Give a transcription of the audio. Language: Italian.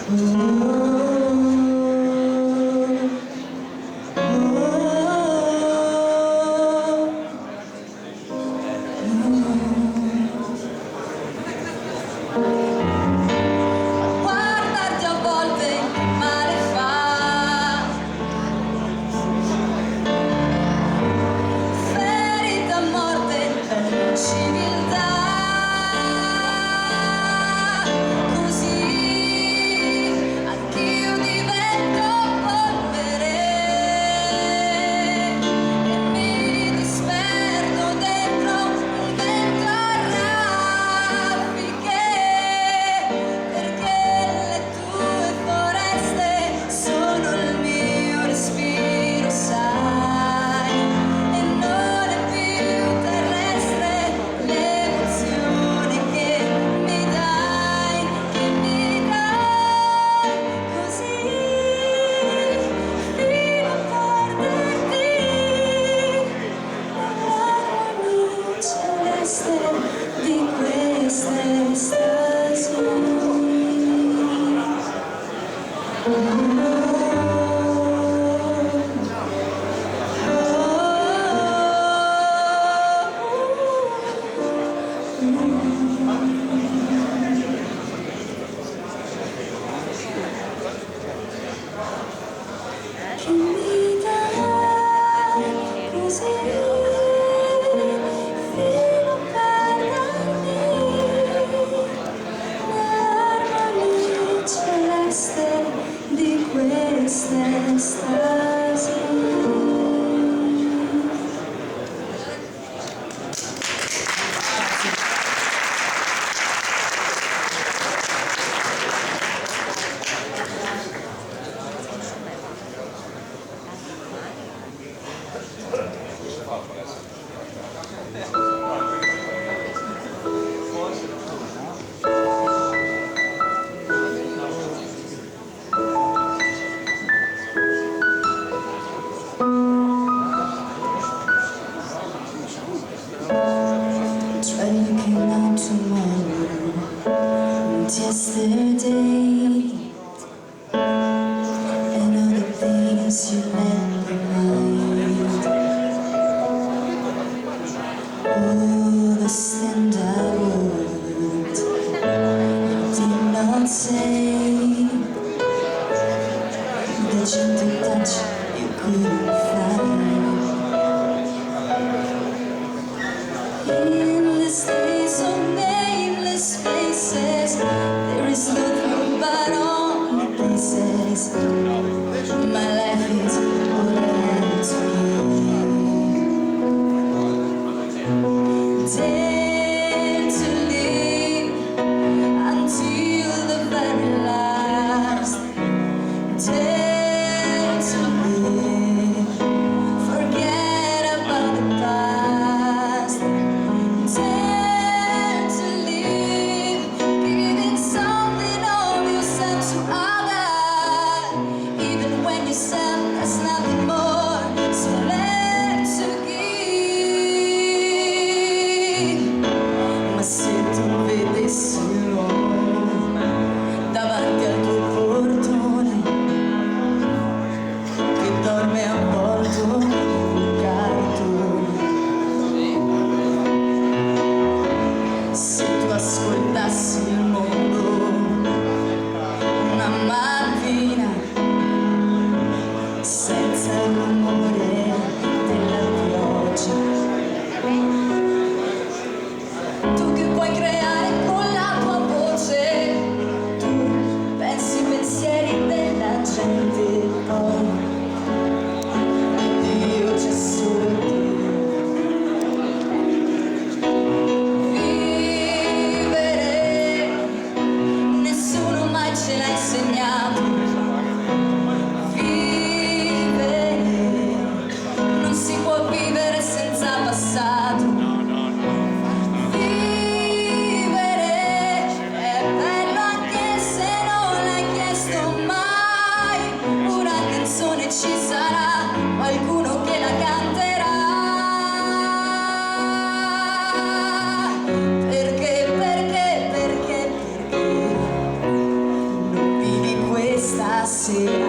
Guardarti a volte male fa, ferita a morte per civiltà. Di queste stagioni. Che mi dai così di queste stagioni. Yesterday and all the things you left behind, all the standard words you did not say, the gentle touch you couldn't find. In these days of nameless faces, there is nothing but only places. My life is all I have to give. Dare to live until the very last. Dare to live, forget about the past. Dare to live, giving something of yourself to others, even when yourself has nothing more, so left to give. Ma se tu vedessi l'uomo davanti al tuo portone, che dorme avvolto in un cartone, se tu ascoltassi il mondo una mattina senza il rumore della pioggia, tu che puoi creare con la tua voce, tu pensi i pensieri della gente, poi Dio c'è solo Dio. Vivere nessuno mai ce l'ha insegnato. Vivere non si può vivere senza passato. Vivere è bello anche se non l'hai chiesto mai. Una canzone ci sarà, qualcuno che la canterà. Perché non vivi say